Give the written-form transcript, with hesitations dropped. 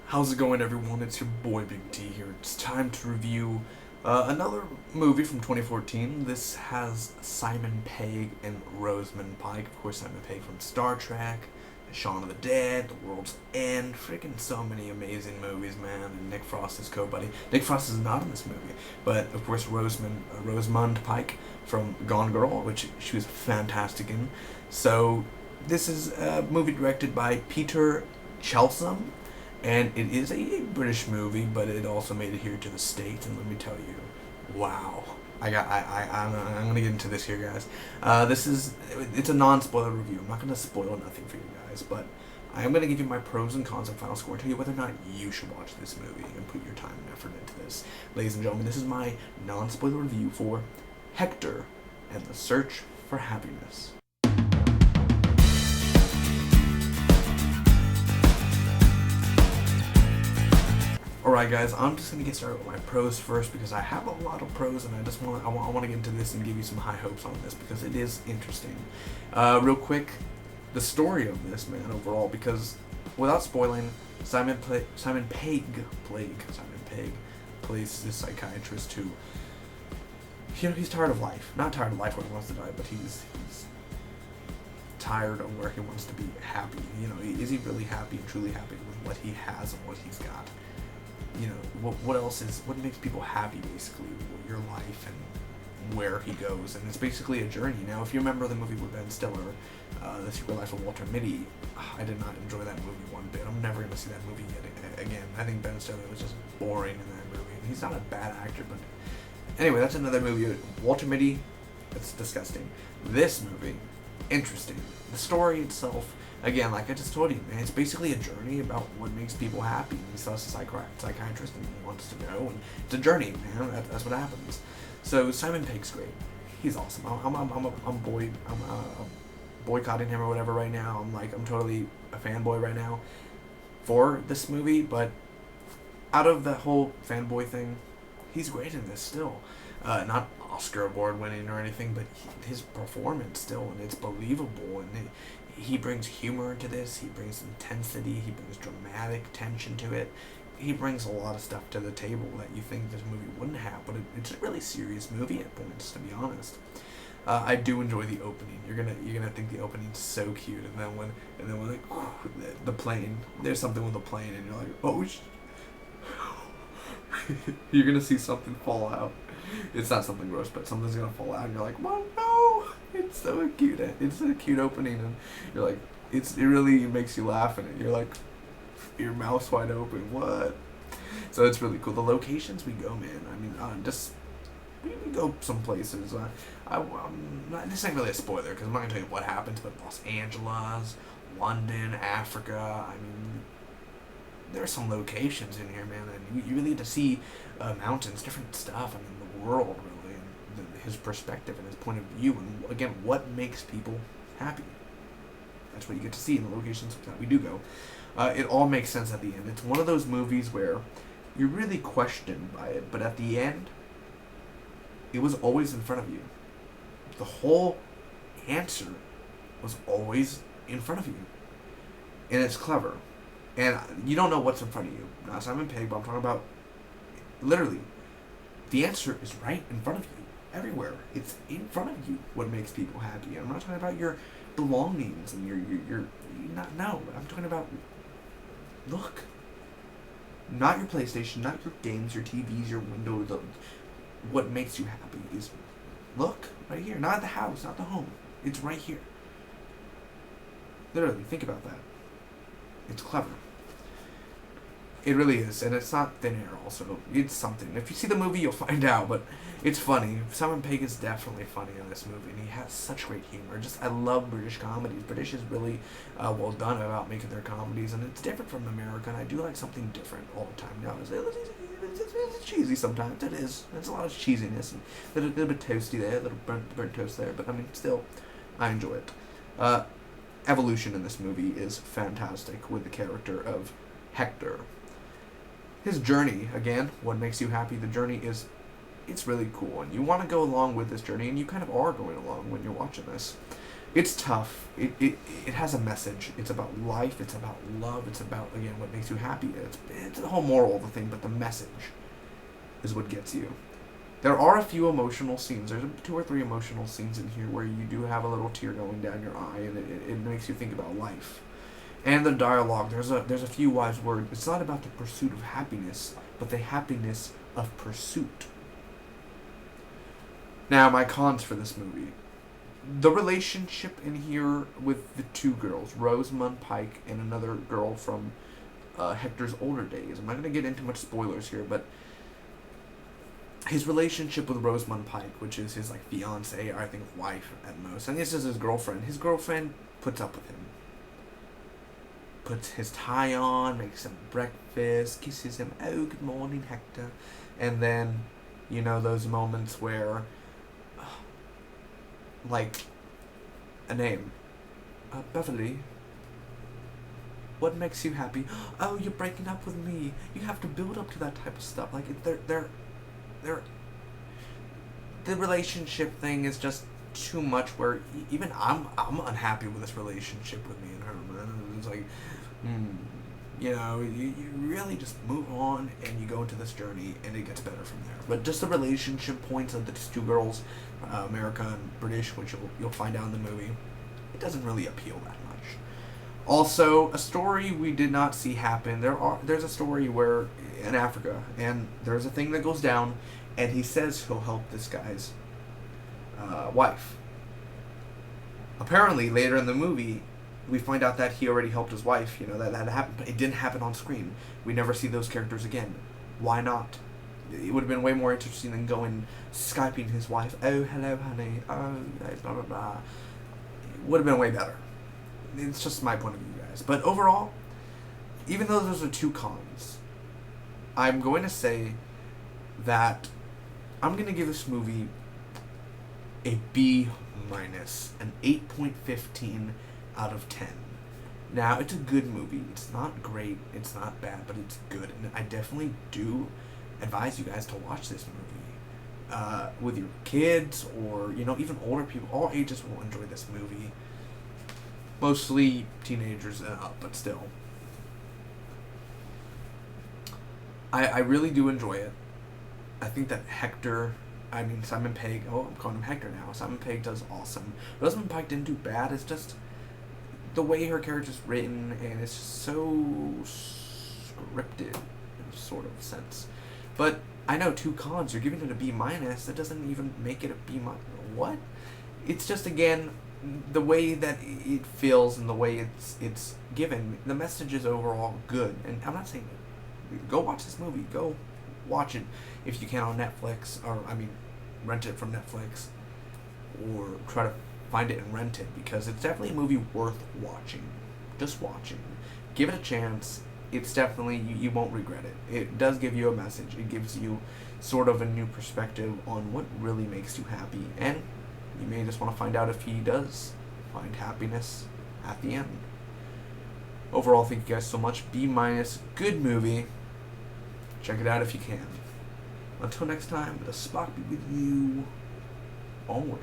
How's it going, everyone? It's your boy Big T here. It's time to review another movie from 2014. This has Simon Pegg and Rosamund Pike. Of course, Simon Pegg from Star Trek, Shaun of the Dead, The World's End. Freaking so many amazing movies, man. And Nick Frost is co-buddy. Nick Frost is not in this movie, but of course Rosamund Pike from Gone Girl, which she was fantastic in. So this is a movie directed by Peter Chelsom. And it is a British movie, but it also made it here to the States, and let me tell you, wow. I'm gonna get into this here, guys. It's a non-spoiler review. I'm not gonna spoil nothing for you guys, but I am gonna give you my pros and cons and final score and tell you whether or not you should watch this movie and put your time and effort into this. Ladies and gentlemen, this is my non-spoiler review for Hector and the Search for Happiness. Alright guys, I'm just going to get started with my pros first because I have a lot of pros and I want to get into this and give you some high hopes on this because it is interesting. Real quick, the story of this, man, overall, because without spoiling, Simon Pegg plays this psychiatrist who, he's tired of life. Not tired of life where he wants to die, but he's tired of where he wants to be happy. Is he really happy and truly happy with what he has and what he's got? What makes people happy, basically, your life and where he goes, and it's basically a journey. Now, if you remember the movie with Ben Stiller, The Secret Life of Walter Mitty, I did not enjoy that movie one bit. I'm never going to see that movie again. I think Ben Stiller was just boring in that movie, and he's not a bad actor, but anyway, that's another movie. Walter Mitty, that's disgusting. This movie, interesting. The story itself, again, like I just told you, man, it's basically a journey about what makes people happy. He's a psychiatrist and he wants to know, and it's a journey, man. That's what happens. So Simon Pegg's great. He's awesome. I'm boycotting him or whatever right now. I'm totally a fanboy right now for this movie, but out of the whole fanboy thing, he's great in this still. Not Oscar award winning or anything, but his performance still, and it's believable, and he brings humor into this, he brings intensity, he brings dramatic tension to it, he brings a lot of stuff to the table that you think this movie wouldn't have, but it's a really serious movie at points, to be honest. I do enjoy the opening. You're gonna think the opening's so cute, and then when like the plane, there's something with the plane, and you're like, oh, you're gonna see something fall out. It's not something gross, but something's gonna fall out, and you're like, well, no, it's so cute. It's a cute opening, and you're like, it really makes you laugh, and you're like, your mouth's wide open. What? So it's really cool. The locations we go, man. I mean, we go some places. This ain't really a spoiler because I'm not gonna tell you what happens, but Los Angeles, London, Africa. I mean, there are some locations in here, man, and you really get to see mountains, different stuff. I mean, the world, really, and his perspective and his point of view, and again, what makes people happy. That's what you get to see in the locations that we do go. It all makes sense at the end. It's one of those movies where you're really questioned by it, but at the end, it was always in front of you. The whole answer was always in front of you, and it's clever. And you don't know what's in front of you. Not Simon Pegg, but I'm talking about literally. The answer is right in front of you. Everywhere. It's in front of you what makes people happy. I'm not talking about your belongings and your no. I'm talking about, look. Not your PlayStation, not your games, your TVs, your windows. What makes you happy is, look, right here. Not the house, not the home. It's right here. Literally, think about that. It's clever. It really is, and it's not thin air also. It's something. If you see the movie, you'll find out, but it's funny. Simon Pegg is definitely funny in this movie, and he has such great humor. I love British comedies. British is really well done about making their comedies, and it's different from America, and I do like something different all the time. It's cheesy sometimes. It is. There's a lot of cheesiness, and a little bit toasty there, a little burnt toast there, but I mean, still, I enjoy it. Evolution in this movie is fantastic with the character of Hector. His journey, again, what makes you happy, the journey it's really cool, and you want to go along with this journey, and you kind of are going along when you're watching this. It's tough. It has a message. It's about life. It's about love. It's about, again, what makes you happy. It's the whole moral of the thing, but the message is what gets you. There are a few emotional scenes. There's 2 or 3 emotional scenes in here where you do have a little tear going down your eye, and it makes you think about life. And the dialogue, there's a few wise words. It's not about the pursuit of happiness, but the happiness of pursuit. Now, my cons for this movie. The relationship in here with the 2 girls, Rosamund Pike and another girl from Hector's older days. I'm not going to get into much spoilers here, but his relationship with Rosamund Pike, which is his fiance, or I think wife at most, and this is his girlfriend. His girlfriend puts up with him. Puts his tie on, makes him breakfast, kisses him, oh, good morning, Hector. And then, those moments where, a name. Beverly, what makes you happy? Oh, you're breaking up with me. You have to build up to that type of stuff. The relationship thing is just too much where even I'm unhappy with this relationship with me and her. It's like, you really just move on and you go into this journey and it gets better from there. But just the relationship points of the 2 girls, America and British, which you'll find out in the movie, it doesn't really appeal that much. Also, a story we did not see happen. There's a story where in Africa, and there's a thing that goes down, and he says he'll help this guy's wife. Apparently, later in the movie, we find out that he already helped his wife. That happened, but it didn't happen on screen. We never see those characters again. Why not? It would have been way more interesting than going Skyping his wife. Oh, hello, honey. Oh, blah, blah, blah. It would have been way better. It's just my point of view, guys. But overall, even though those are 2 cons, I'm going to say that I'm going to give this movie a B-, an 8.15 out of 10. Now, it's a good movie. It's not great. It's not bad, but it's good. And I definitely do advise you guys to watch this movie with your kids or, even older people. All ages will enjoy this movie. Mostly teenagers and up, but still. I really do enjoy it. I think that Simon Pegg, I'm calling him Hector now. Simon Pegg does awesome. Rosamund Pike didn't do bad. It's just the way her character's written, and it's just so scripted in a sort of sense. But I know 2 cons. You're giving it a B-. That doesn't even make it a B-. What? It's just, again, the way that it feels and the way it's given. The message is overall good, and I'm not saying go watch this movie. Go watch it if you can on Netflix, or rent it from Netflix, or try to find it and rent it, because it's definitely a movie worth watching. Just watching. Give it a chance. It's definitely, you won't regret it. It does give you a message. It gives you sort of a new perspective on what really makes you happy, and you may just want to find out if he does find happiness at the end. Overall, thank you guys so much. B-, good movie. Check it out if you can. Until next time, the Spock be with you always.